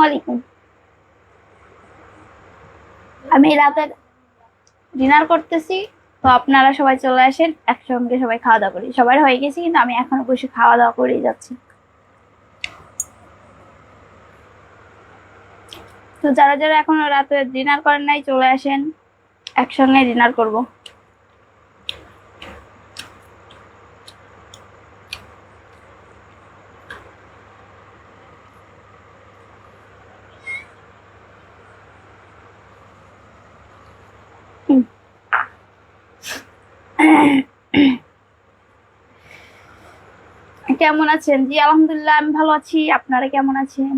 আলাইকুম। আমি রাতে ডিনার করতেছি, তো আপনারা সবাই চলে আসেন, একসঙ্গে সবাই খাওয়া দাওয়া করি। সবার হয়ে গেছে, কিন্তু আমি এখনো বসে খাওয়া দাওয়া করেই যাচ্ছি। তো যারা যারা এখনো রাতে ডিনার করেন নাই চলে আসেন, একসঙ্গে ডিনার করব। কেমন আছেন? জি আলহামদুলিল্লাহ, আমি ভালো আছি। আপনারা কেমন আছেন?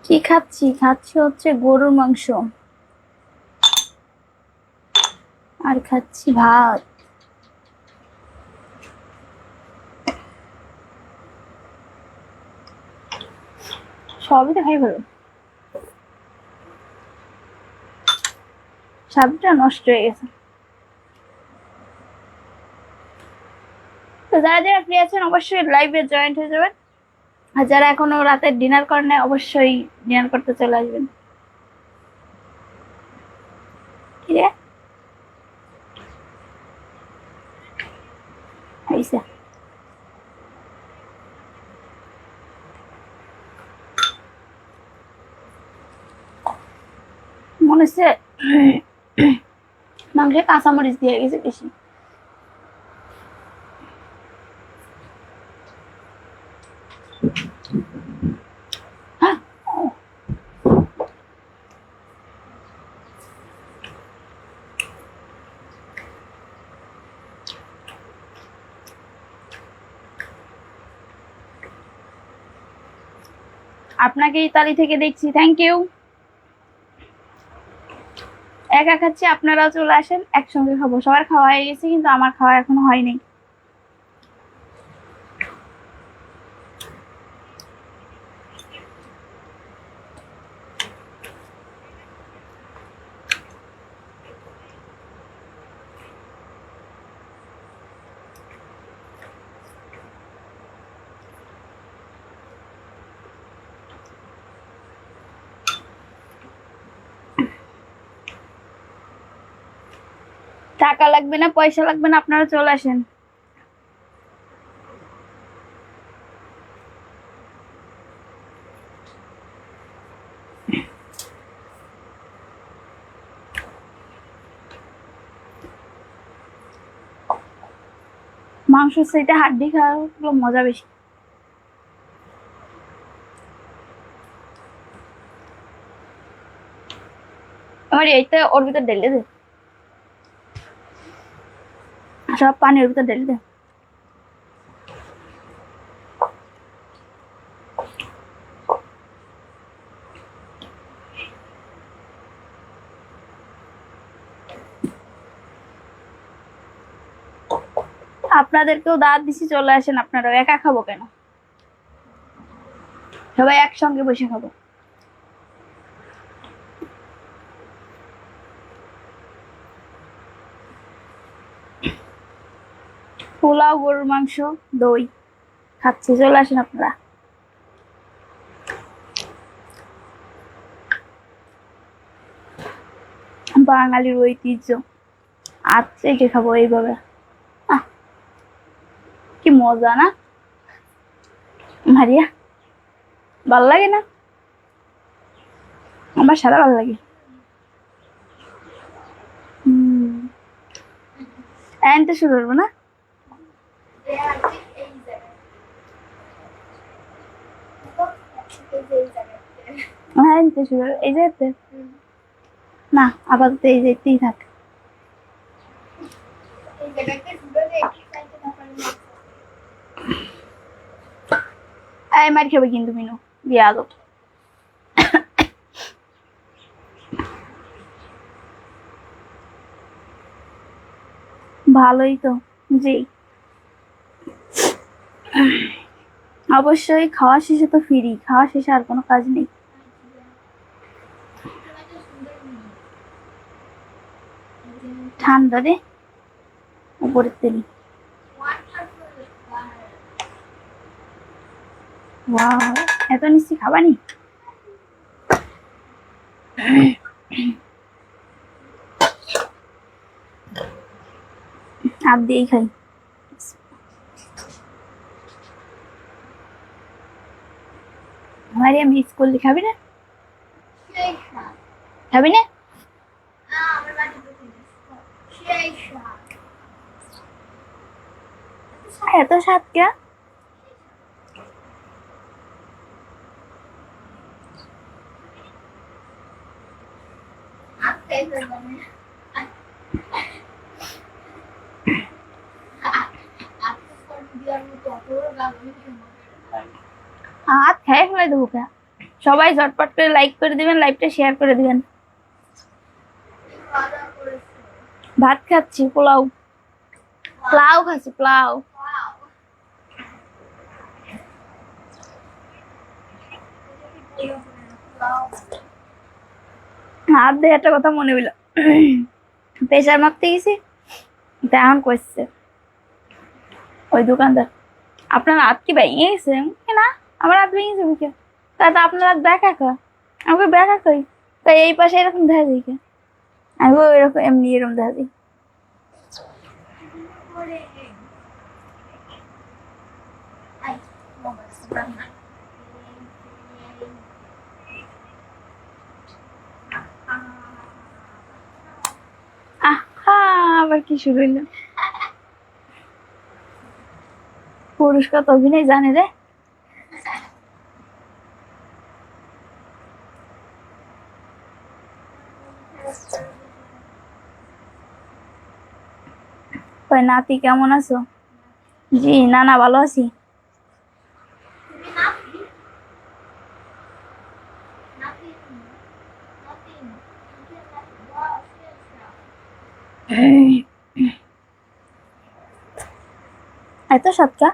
কি খাচ্ছি? খাচ্ছি হচ্ছে গরুর মাংস, আর খাচ্ছি ভাত। সবই তো খাই ভালো, স্বাদটা নষ্ট হয়ে গেছে। তো যারা যারা ফ্রি আছেন অবশ্যই লাইভে জয়েন্ট হয়ে যাবেন, আর যারা এখনো রাতে ডিনার করেন নাই অবশ্যই ডিনার করতে চলে আসবেন। কি রে আইসা, মনে হচ্ছে মাংসে কাঁচামরিচ দিয়ে গেছে বেশি। আপনাকে ইতালি থেকে দেখছি, থ্যাংক ইউ। একা খাচ্ছি, আপনারাও চলে আসেন, একসঙ্গে খাবো। সবার খাওয়া হয়ে গেছে, কিন্তু আমার খাওয়া এখনো হয়নি। টাকা লাগবে না, পয়সা লাগবে না, আপনারা চলে আসেন। মাংস চাইতে হাড্ডি খাওয়া মজা বেশি। আমার এইটা ওর ভিতর ঢেলে দে, সব পানি ওর ভিতর ঢেলে দে। আপনাদেরকেও দাঁত দিছি, চলে আসেন। আপনারাও, একা খাবো কেন, সবাই একসঙ্গে বসে খাবো। পোলাও, গরুর মাংস, দই খাচ্ছি, চলে আসেন আপনারা। বাঙালির ঐতিহ্য, আচ্ছা এটা খাবো এইভাবে। কি মজা না মারিয়া, ভাল লাগে না? আমার সারা ভাল লাগে। এনতে শুরু করবো না? হ্যাঁ এনতে শুরু, এই যেতে না, আপাতত এই যেতেই থাক। এই মার খাবে কিন্তু মিনু বিয়াদব। ভালোই তো। জি অবশ্যই, খাওয়া শেষে তো ফ্রি, খাওয়া শেষে আর কোনো কাজ নেই। ঠান্ডা রে উপরের তেলি। ওয়াও, এত মিষ্টি খাবানি? হাত দিয়েই খাই। আমারে মিস করলে খাবি না? খাবি না? এত স্বাদ কে? হাত খেয়ে ফেলে দেবো কে? সবাই ঝটপট করে লাইক করে দিবেন, লাইভটা শেয়ার করে দিবেন। ভাত খাচ্ছি, পোলাও। পোলাও খাচ্ছি, পোলাও। হাত দিয়ে একটা কথা মনে হইল, প্রেশার মাপতে গেছি, এখন কইছে ওই দোকানদার, আপনার হাত কি ভেঙে গেছে? না, আমার হাত ভেঙে যাবে কে? তা আপনার হাত ব্যাকা খা, আমাকে ব্যাকা খাই, তাই এই পাশে এরকম দেখা যায় কে? আমি এরকম এমনি এরকম দেখা যাই। আবার কি শুরু হইলো? পুরস্কার তো অভিনয় জানে রে। কই নাতি কেমন আছো? জি নানা ভালো আছি। এত সৎকা?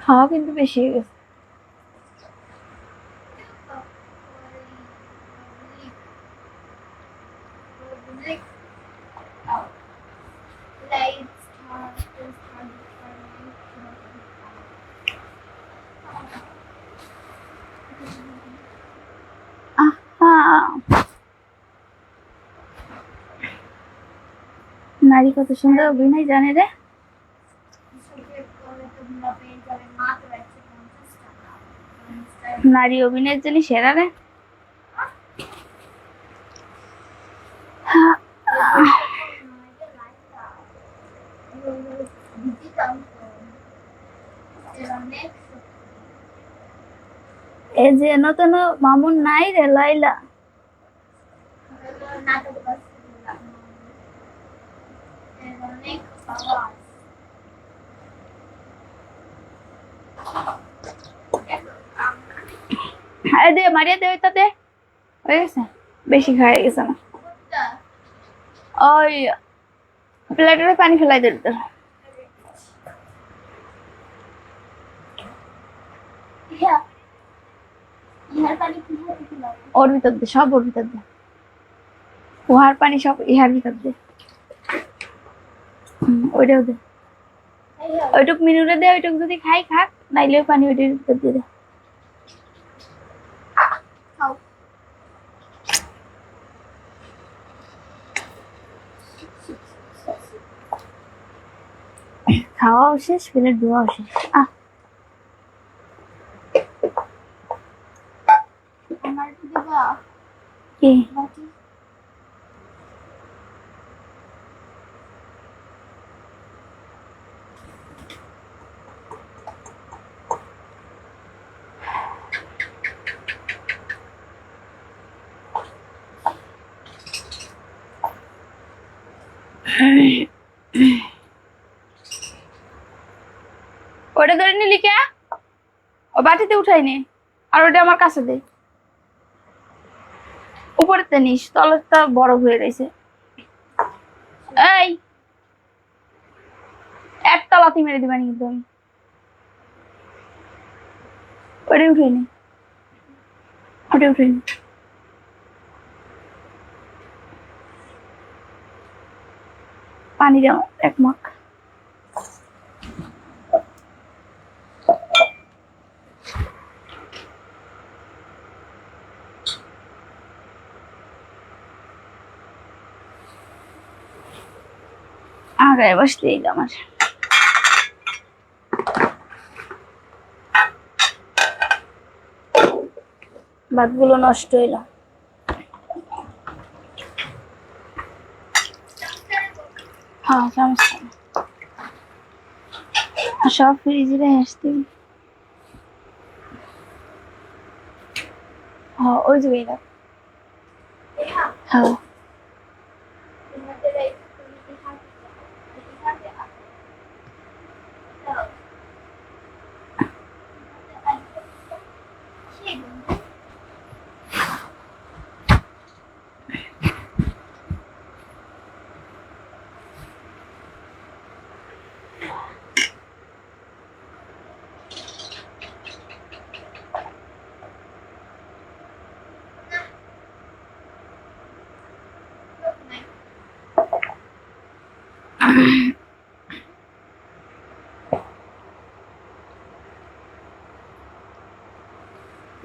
খাওয়া কিন্তু বেশি হয়ে গেছে। নারী কত সুন্দর অভিনয় জানে রে। নারী অভিনয়ের জন্য সেরা রে। এই যে নতুন মামুন নাই রে লাইলা। আরে দে মারিয়া দে, ওইটা দে, হয়ে গেছে, বেশি খাই গেছে না। ওই প্লেটের পানি ফেলাই দিল তো। ওর ভিতর দে, সব ওর ভিতর দে, উহার পানি সব ইহার ভিতর দে। ওইটাও দে, ওইটুক মিনুরে দে, ওইটুক যদি খাই খাক, নাইলে পানি ওইটার ভিতর দিয়ে দে। খাওয়াও শেষ, প্লেট ধোয়াও শেষ। কি বালতিতে উঠাই নে, আর ওটা আমার কাছে দে। উপরেতে নিস, তলেরটা বরফ হয়ে রয়েছে। এই একটা লাথি মেরে দিবানি কিন্তু আমি। ওটা উঠে নি, ওটা উঠে নি। পানি দাও এক মগ। আগায় বসতে এই আমার ভাতগুলো নষ্ট হইল। হ্যাঁ সমস্যা নেই, সব ফ্রিজে রেখে আসতে। হ্যাঁ ওই জায়গায় রাখ। হ্যাঁ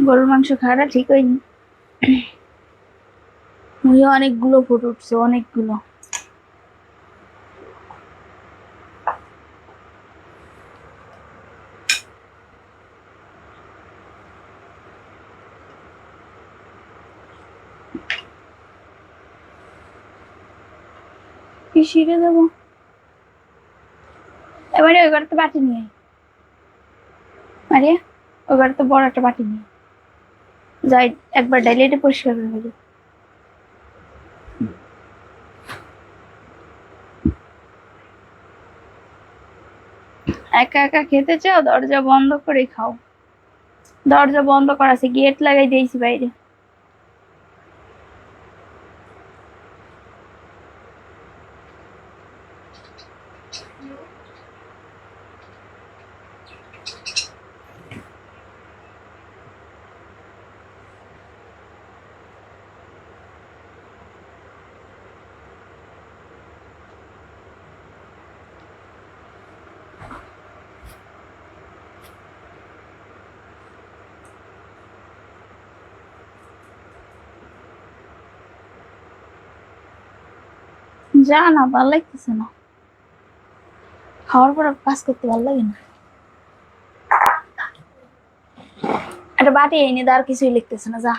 গরুর মাংস খাওয়াটা ঠিক হয়নি। মুখে অনেকগুলো ফুট উঠছে, অনেকগুলো। কি শিখে দেবো এবারে? ওই ঘরে তো বাটি নিয়ে মারিয়া, ওই ঘরে তো বড় একটা বাটি নিয়ে যাই, একবার ডাইলে এটা পরিষ্কার করে ফেলি। একা একা খেতে চাও? দরজা বন্ধ করে খাও। দরজা বন্ধ করা আছে, গেট লাগাই দিয়েছি বাইরে। যা না, ভাল লাগতেছে না, খাওয়ার পর কাজ করতে ভালো লাগে না। একটা বাটি এনে আর কিছুই লিখতেছে না, যা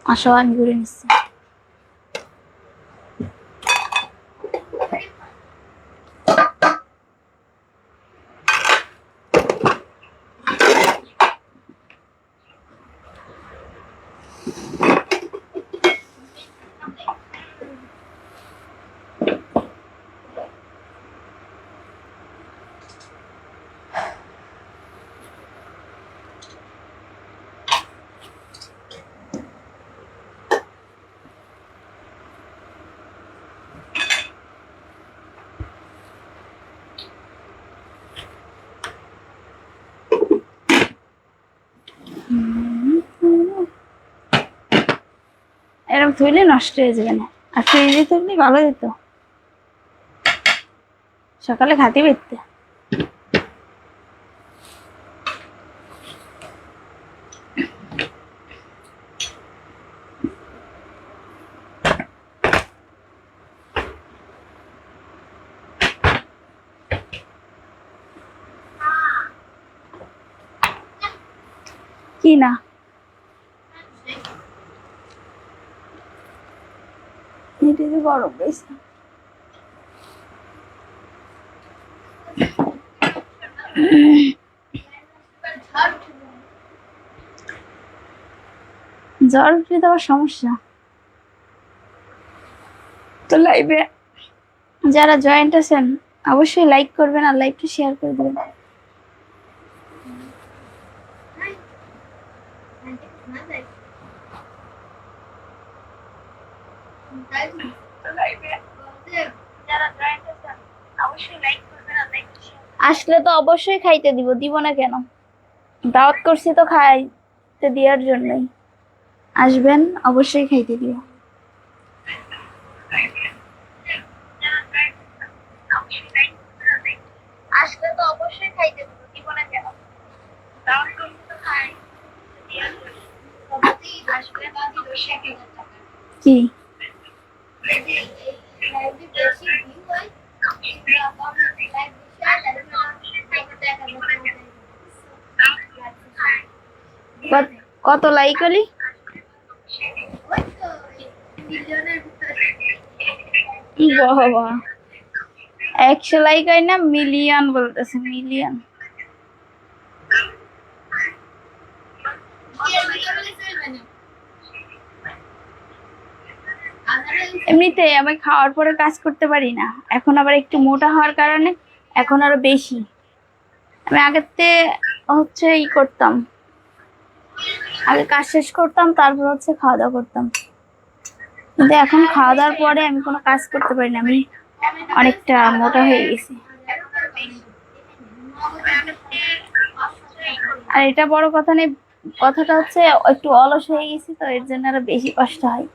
আসো আমি ঘুরে নিচ্ছি। এরকম থইলে নষ্ট হয়ে যাবে না, আর ফ্রিজে থাকলে ভালো যেত, সকালে খাতে পেতে। কি না এটা যে গরম রয়েছে। জ্বর উঠলে তো আবার সমস্যা। তো লাইভে যারা জয়েন্ট আছেন অবশ্যই লাইক করবেন আর লাইভটা শেয়ার করে দেবেন। আসলে তো অবশ্যই খাইতে দিব, দিব না কেন? দাওয়াত করছি তো খাইতে দেওয়ার জন্যই। আসবেন, অবশ্যই খাইতে দিব। আসলে তো অবশ্যই খাইতে দিব, দিব না কেন? দাওয়াত করছি তো খাইতে দেওয়ার জন্য। আসবেন, কি কত লাইক হলি? বাবা, 100 লাইক হয় না, মিলিয়ন বলতেছে, মিলিয়ন। এমনিতে আমি খাওয়ার পরে কাজ করতে পারি না, এখন আবার একটু মোটা হওয়ার কারণে এখন আরো বেশি। আমি আগেতে হচ্ছে করতাম, আগে কাজ শেষ করতাম, তারপর হচ্ছে খাওয়া দাওয়া করতাম, কিন্তু এখন খাওয়া দাওয়ার পরে আমি কোনো কাজ করতে পারি না, আমি অনেকটা মোটা হয়ে গেছি। আর এটা বড় কথা নেই, কথাটা হচ্ছে একটু অলস হয়ে গেছি, তো এর জন্য আরো বেশি কষ্ট হয়।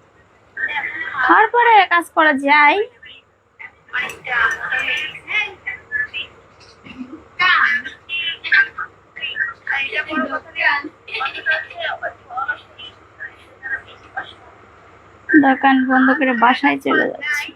খাওয়ার পরে কাজ করা যায়। দোকান বন্ধ করে বাসায় চলে যাচ্ছি।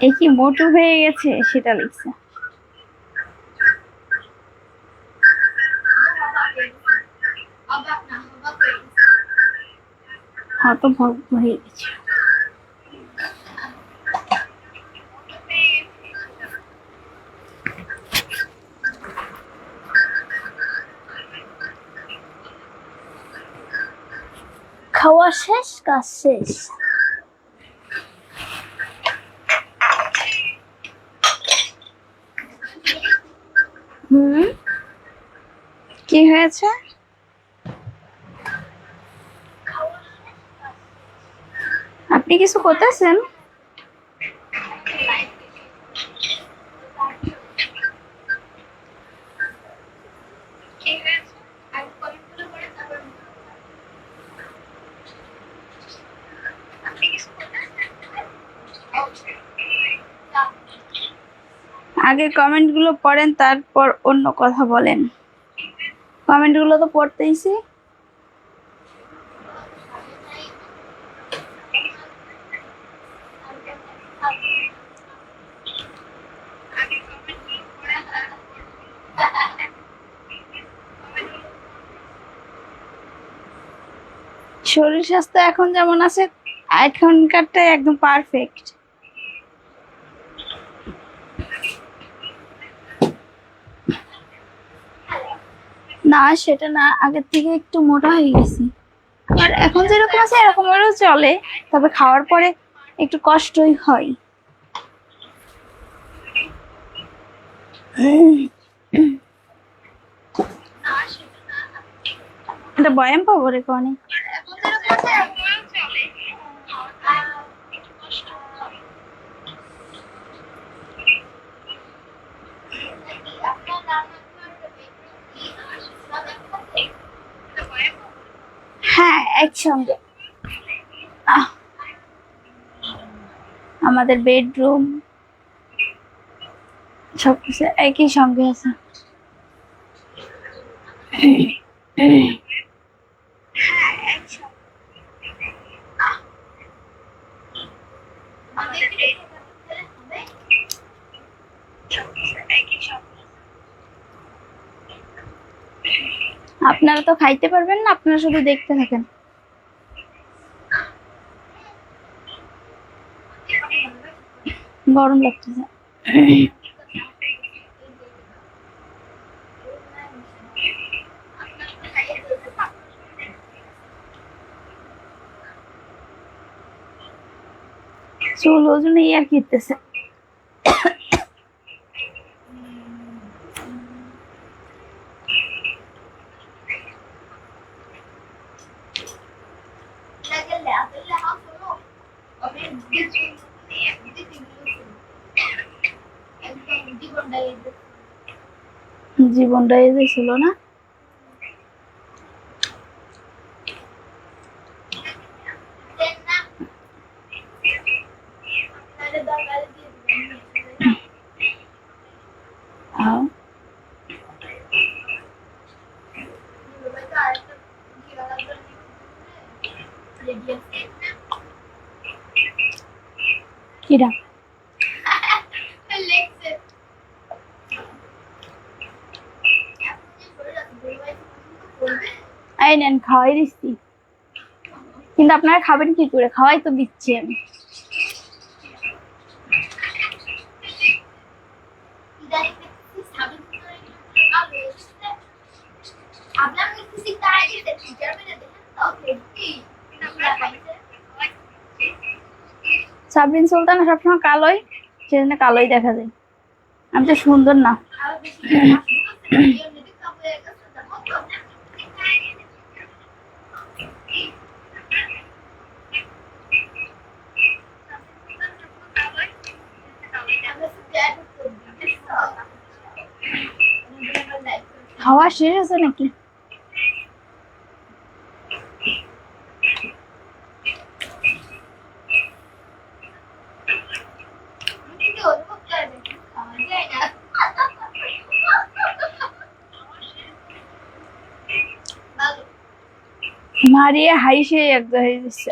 এ কি মোটু হয়ে গেছে সেটা লিখছে। হতভম্ব হয়ে গেছে। খাওয়া শেষ, কাজ শেষ। কি হয়েছে? আপনি কিছু করতেছেন? আগে কমেন্ট গুলো পড়েন, তারপর অন্য কথা বলেন। কমেন্ট গুলো তো পড়তেইছি। শরীর স্বাস্থ্য এখন যেমন আছে, এখনকারটাই একদম পারফেক্ট। না, সেটা না, আগের থেকে একটু মোটা হয়ে গেছি। আর এখন যেরকম আছে এরকমেরও চলে, তবে খাওয়ার পরে একটু কষ্টই হয়। এটা বয়াম পাবো রে কনে। হ্যাঁ, একসঙ্গে। আমাদের বেডরুম সবকিছু একই সঙ্গে আছে। আপনারা তো খাইতে পারবেন না, আপনারা শুধু দেখতে থাকেন। গরম লাগতেছে। চুল ওজনে আর কিতেছে। জীবনটাই যে ছিল না। কিরা এই নেন, খাওয়াই দিচ্ছি, কিন্তু আপনারা খাবেন কি করে? খাওয়াই তো দিচ্ছি আমি। সাবরিন সুলতান সবসময় কালোই, সেজন্য কালোই দেখা যায়। আমি তো সুন্দর না। খাওয়া শেষ আছে নাকি? মারিয়ে হাইসে একদম হয়ে যাচ্ছে।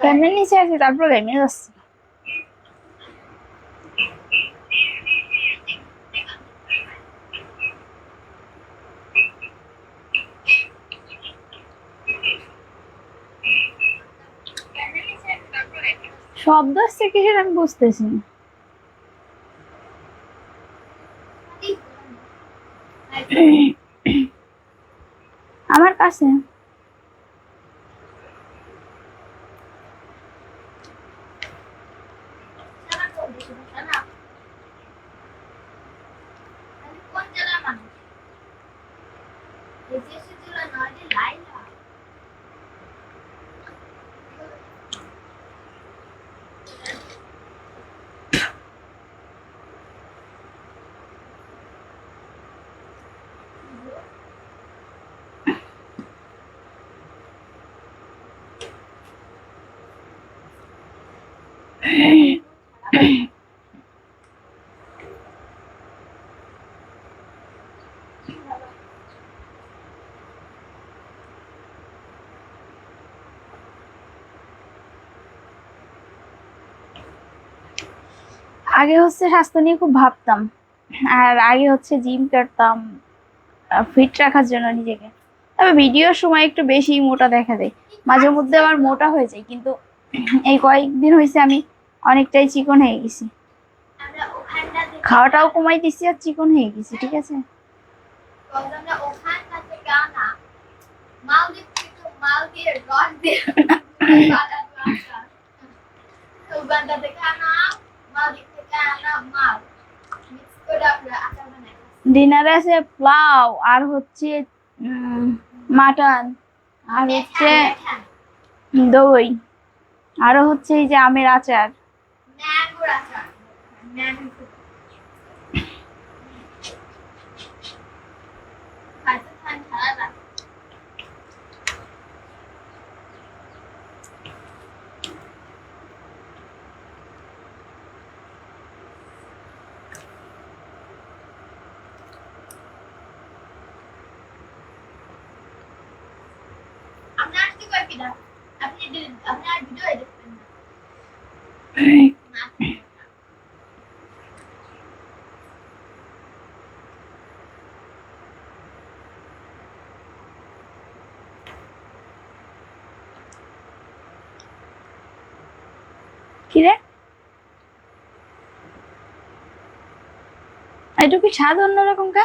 ফ্যানের নিচে আছি, তারপর ঘেমে যাচ্ছে। শব্দ আসছে কিসের আমি বুঝতেছি না। আমার কাছে আগে হচ্ছে স্বাস্থ্য নিয়ে খুব ভাবতাম, আর আগে হচ্ছে জিম করতাম ফিট রাখার জন্য নিজেকে। তবে ভিডিওর সময় একটু বেশি মোটা দেখা যায়, মাঝে মধ্যে আবার মোটা হয়ে যায়, কিন্তু এই কয়েকদিন হয়েছে আমি অনেকটাই চিকন হয়ে গেছি। খাওয়াটাও কমাই দিচ্ছি আর চিকন হয়ে গেছি, ঠিক আছে। ডিনারে আছে পোলাও, আর হচ্ছে মাটন, আর হচ্ছে দই, আরো হচ্ছে এই যে আমের আচার। কি রে, একটু কি স্বাদ অন্যরকম কা?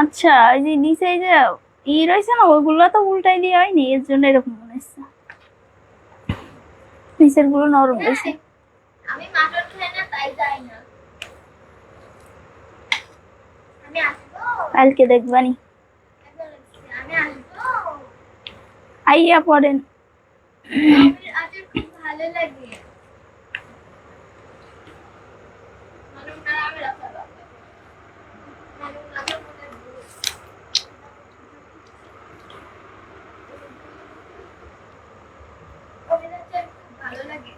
আচ্ছা, এই যে নিচে এই যে রয়েছে না, ওইগুলো তো উল্টাই দিয়ে হয়নি, এর জন্য এরকম মনে হচ্ছে। নিচের গুলো নরম হয়েছে। আমি মাটন খাই না, তাই যাই না। আমি আসবো কালকে দেখবানি। আমি আসবো। আইয়া পড়েন। আচার খুব ভালো লাগে। মাটন না আমি রাখা বাবা। মাটন না মনে আচার খুব ভালো লাগে।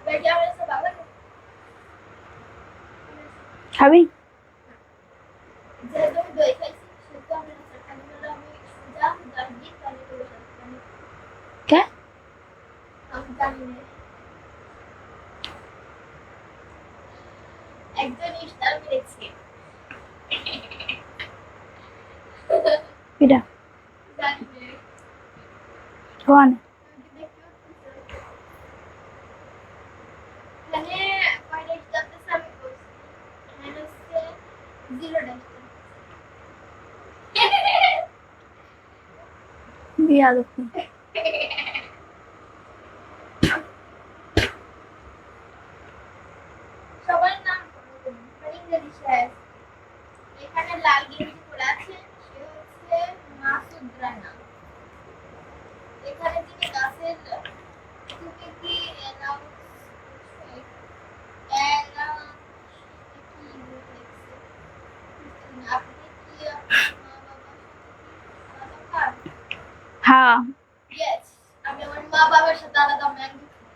বেটি আমার সব ভালো লাগে। খাবি? যেহেতু আমি দই খাইছি, সেহেতু আমি আচার খাই না। আমি সোজা দাঁড়িয়ে তাহলে করে খাই। কে? আমি জানি না। একজন ইফতার করেছে। পিঠা জানি না। খাওয়ান। মানে কয়টা ইফতার দিছে আমি বলছি। মানে হচ্ছে 0টা ইফতার। বিয়া দেখুন। সবার নাম ইংরেজি শেষ। এখানে লাল গেঞ্জি পরে আছে, সে হচ্ছে মাসুদ রানা। এখানে যিনি গাছের তুমি কি আপনি কি মা বাবার সাথে খান? হ্যাঁ, ইয়েস, আমি আমার মা বাবার সাথে আলাদা ম্যাঙ্গো খাই।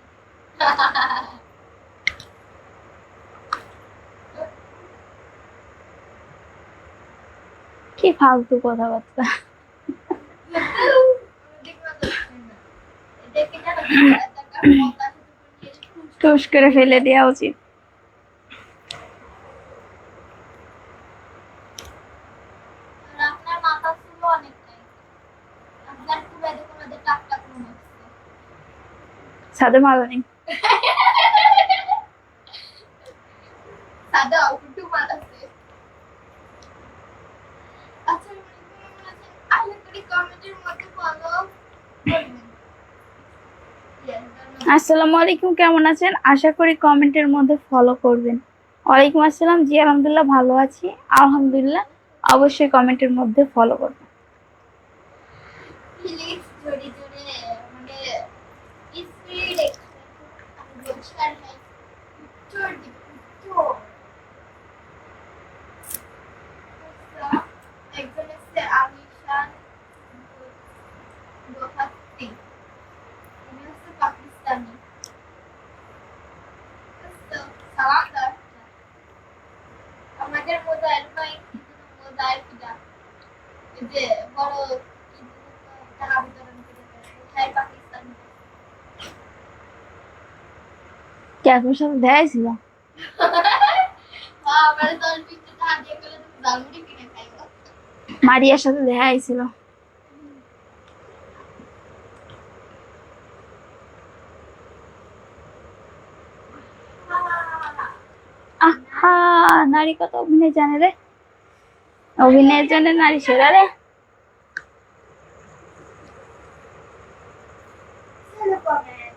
কি ফালতু কথাবার্তা। টুস করে ফেলে দেওয়া উচিত। আপনার মাথা ছিল অনেকটাই, আপনার খুব এরকম টাক টাক মনে হচ্ছে। সাদে মালা নেই। সাদা একটু মাথাতে। আচ্ছা, আশা করি কমেন্টের মধ্যে ফলো করবেন। আসসালামু আলাইকুম, কেমন আছেন? আশা করি কমেন্টের মধ্যে ফলো করবেন। ওয়ালাইকুম আসসালাম, জি আলহামদুলিল্লাহ ভালো আছি। আলহামদুলিল্লাহ, অবশ্যই কমেন্টের মধ্যে ফলো করবেন। প্লিজ জোরে জোরে মানে স্পিড আমি বলছি আর নাই উত্তর দিক উত্তর। একজন হচ্ছে আলিশান গোহাত্তি, উনি হচ্ছে পাকিস্তানি। সালাম দাও আমাদের মোবাইল ভাই, কিন্তু মোবাইল কিটা এই যে বড় টাকা বিতরণ করে হ্যাঁ পাকিস্তানি। কে আপনার সাথে দেখা ছিল? হ্যাঁ, আমার 10-20 টাকা দিয়ে গেলে তুমি দালমুড়ি কিনে খাইবা। মারিয়ার সাথে দেখা হয়েছিল। আহা, নারী কত অভিনয় জানে রে, অভিনয়ের জন্য নারী সেরা রে। चलो कमेंट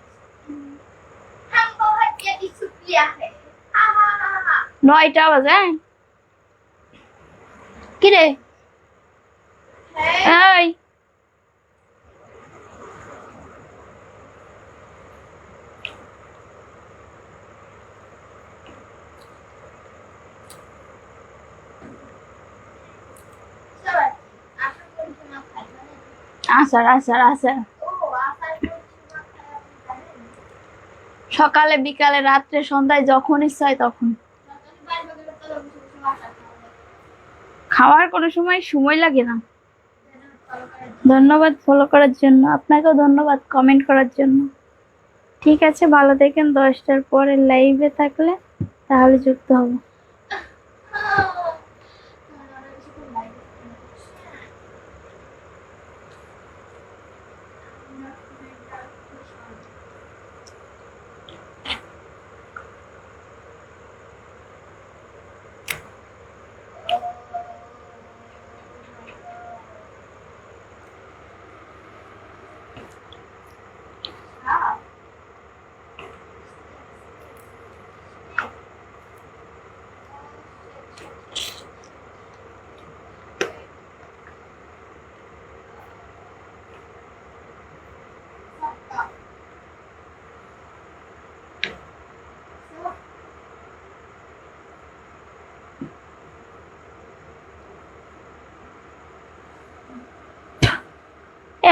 हम बहुत जल्दी शुक्रिया है। हा हा हा हा 9টা বাজে। কি রে है এই, सब आशा करी तुम खाइबा ना। আসার আসার আসার। ओ आशा करी तुम खाइबा। সকালে বিকালে রাত্রে সন্ধ্যায় যখন ইচ্ছা হয় তখন। খাওয়ার কোনো সময় লাগে না। ধন্যবাদ ফলো করার জন্য, আপনাকেও ধন্যবাদ কমেন্ট করার জন্য। ঠিক আছে, ভালো দেখেন। 10টার পরে লাইভে থাকলে তাহলে যুক্ত হব।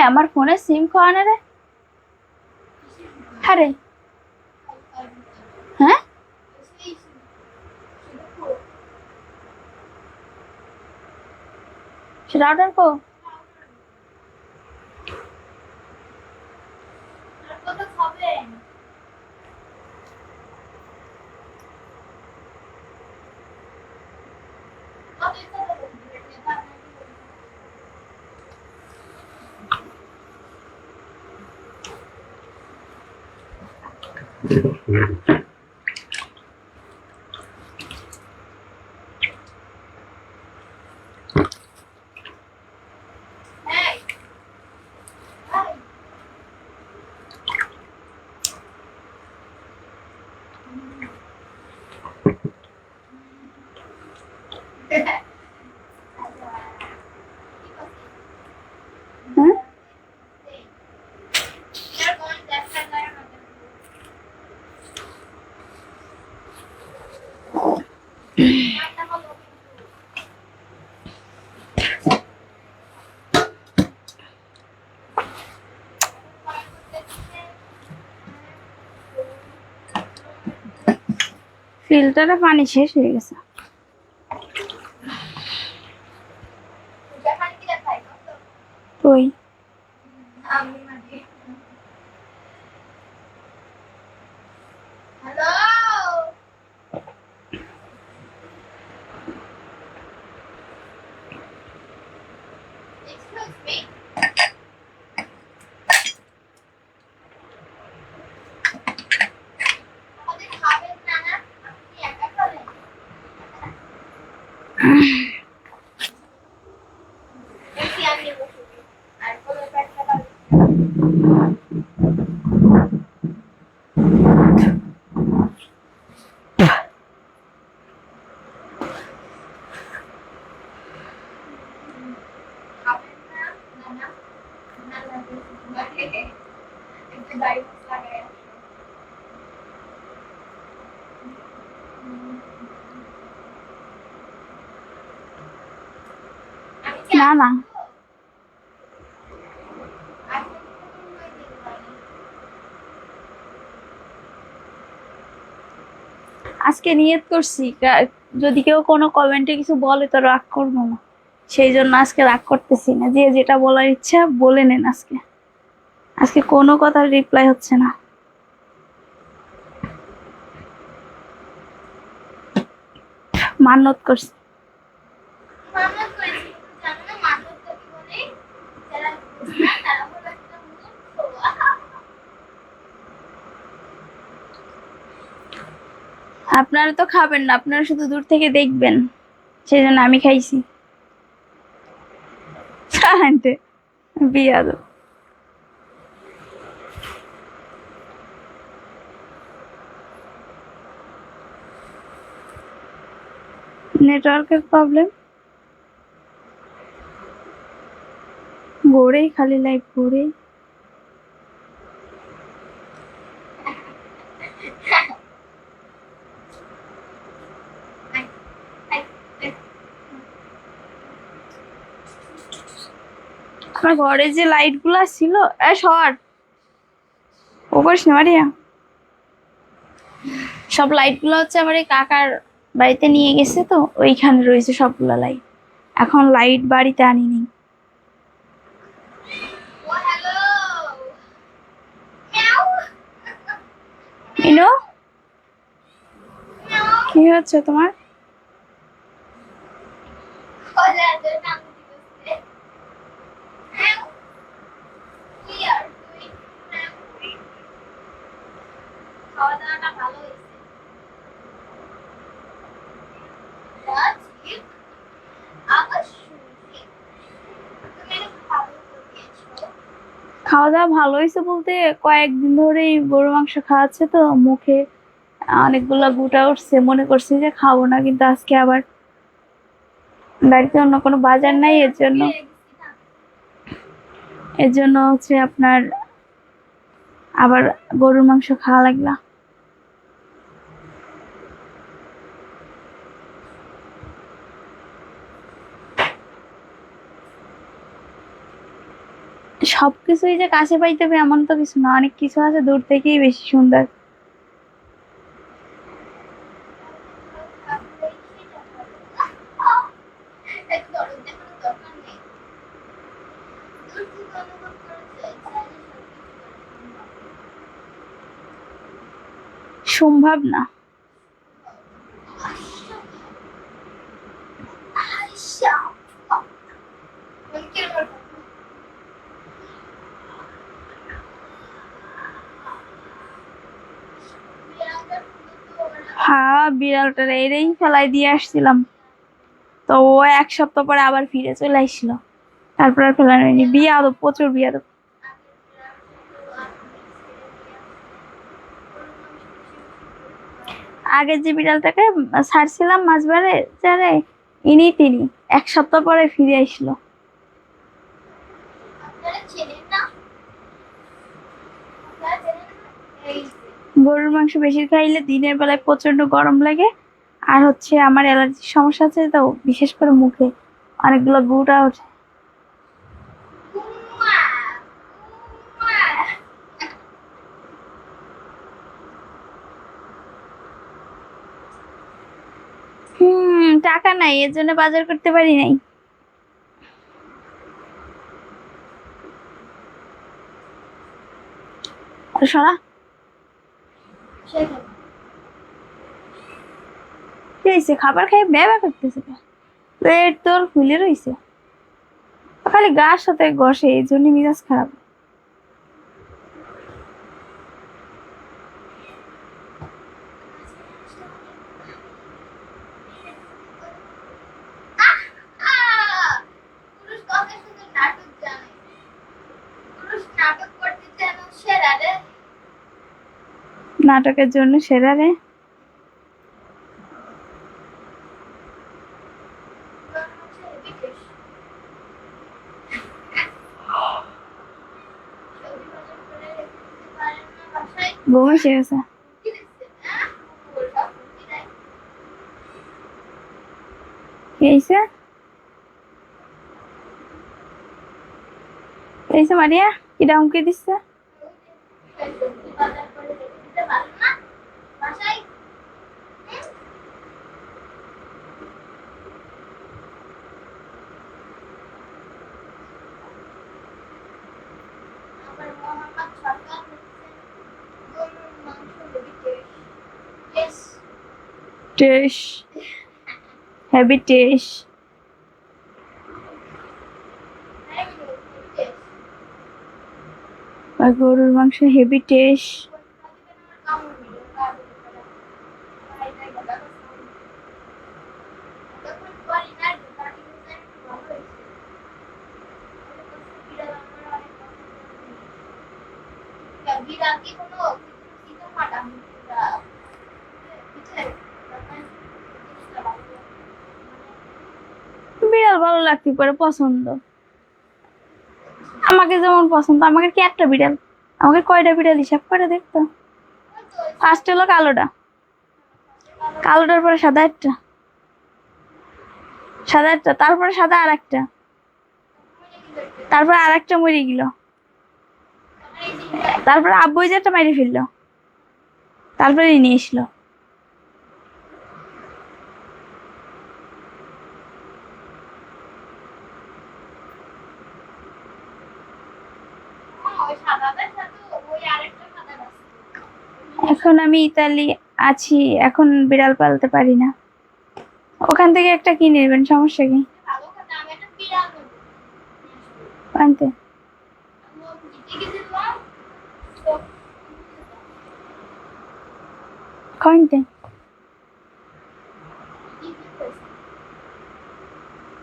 আমার ফোনে সিম খাওয়ানো রে। হ্যাঁ রে, হ্যাঁ সেটা অর্ডার কো। হ্যাঁ ফিল্টারে পানি শেষ হয়ে গেছে। কই না না, আজকে নিয়ত করছি যদি কেউ কোনো কমেন্টে কিছু বলে তো রাগ করবো না, সেই জন্য আজকে রাগ করতেছি না। যে যেটা বলার ইচ্ছা বলে নেন। আজকে আজকে কোনো কথার রিপ্লাই হচ্ছে না। মান্যত করছি। আপনারা তো খাবেন না, আপনারা শুধু দূর থেকে দেখবেন, সেই জন্য আমি খাইছি। বিয়াদ নেটওয়ার্কের প্রবলেম। ঘোরেই খালি লাইভ ঘোরেই। আমার ঘরে যে লাইট গুলা ছিল, সর ও করিস না মারিয়া। সব লাইট গুলো হচ্ছে আমার এই কাকার বাড়িতে নিয়ে গেছে, তো ওইখানে রয়েছে সবগুলো লাইট। এখন লাইট বাড়িতে আনিনি। ও হ্যালো মিয়াও ইনো, মিয়াও কি হচ্ছে তোমার? ওরে আদর কাম দিতে মিয়াও কি আর তুই খাওয়া দাওয়াটা ভালো হয়েছে ঠিক আবার শুনছি তুমি এটা ভালো করিয়েছো খাওয়া দাওয়া ভালো হয়েছে বলতে কয়েকদিন ধরেই গরু মাংস খাওয়াচ্ছে, তো মুখে অনেকগুলা গুটা উঠছে, মনে করছি যে খাবো না, কিন্তু আজকে আবার বাড়িতে অন্য কোনো বাজার নাই, এর জন্য হচ্ছে আপনার আবার গরুর মাংস খাওয়া লাগলা। সবকিছুই যে কাছে পাইতে হবে এমন তো কিছু না, অনেক কিছু আছে দূর থেকেই বেশি সুন্দর। সম্ভব না। হ্যাঁ, বিড়ালটার এরেই ফেলাই দিয়ে আসছিলাম, তো ও 1 সপ্তাহ পরে আবার ফিরে চলে আসছিল। তারপর আর ফেলানো হয়নি। বিয়াদব, প্রচুর বিয়াদব। আগে যে বিড়ালটাকে ছাড়ছিলাম মাঝবারে যারে, ইনি তিনি 1 সপ্তাহ পরে ফিরে আসলো। গরুর মাংস বেশি খাইলে দিনের বেলায় প্রচন্ড গরম লাগে, আর হচ্ছে আমার অ্যালার্জির সমস্যা আছে, তো বিশেষ করে মুখে অনেকগুলো গুটা ওঠে। টাকা নাই, এর জন্য বাজার করতে পারি নাই। আর সরা, কি হয়েছে? খাবার খাই ব্যবা করতেছে, পেট তোর ফুলে রয়েছে, খালি গার সাথে ঘষে, এই জন্য মিজাজ খারাপ। নাটকের জন্য সেরা রে। ঘুম এসে গেছে। কি হয়েছে? এইসে মারিয়া কিটা হুমকি দিচ্ছে? টেস, হেভি টেস। গরুর মাংস হেভি টেস। বিড়াল ভালো লাগতে পারে, পছন্দ। আমাকে যেমন পছন্দ, আমাকে কি একটা বিড়াল, আমাকে কয়টা বিড়াল হিসাব করে দেখতো। ফার্স্ট হলো কালোটা, কালোটার পরে সাদা একটা, সাদা একটা, তারপরে সাদা আর একটা, তারপরে আর একটা মরে গেল, তারপরে আব্বু যে একটা মাইরে ফেললো, তারপরে নিয়ে এসলো। ওই সাদাটার সাথে ওই আরেকটা সাদা আছে। এখন আমি ইতালি আছি, এখন বিড়াল পালতে পারি না। ওখান থেকে একটা কিনে নেবেন, সমস্যা কি? ভালো কথা, আমি একটা বিড়াল নেবো। আনতে আমি জিতে গেছিলাম তো কইনতে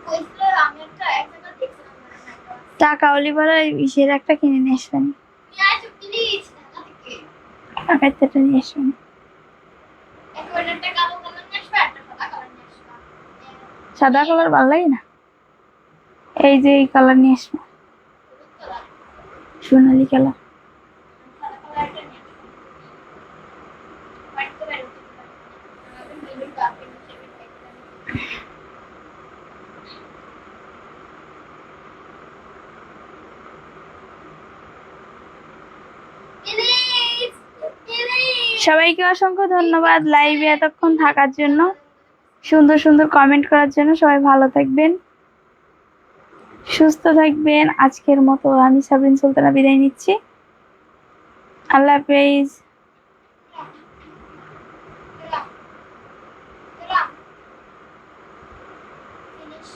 কইছিল আমি একটা এক জায়গা দেখছিলাম মানে একটা টাকা অলিভার ইসের একটা কিনে নিয়ে আসবেন, নিয়ে আসো প্লিজ ঢাকা থেকে। টাকার থেকে নিয়ে আসবেন। একবার একটা কালো কালার নিয়ে আসবে, একটা সাদা কালার নিয়ে আসবে। সাদা কালার ভালো লাগে না, এই যে এই কালার নিয়ে আসবেন, হলুদ কালার, সোনালি কালার। সাদা কালার একটা নিয়ে আসবে। হোয়াইট কালার হতে পারে। আমাদের মেরুন কাপড় হিসেবে দেখতে। প্লিজ প্লিজ সবাইকে অসংখ্য ধন্যবাদ লাইভে এতক্ষণ থাকার জন্য, সুন্দর সুন্দর কমেন্ট করার জন্য। সবাই ভালো থাকবেন, সুস্থ থাকবেন। আজকের মতো আমি সাবরিন সুলতানা বিদায় নিচ্ছি। আল্লাহ হাফেজ। finish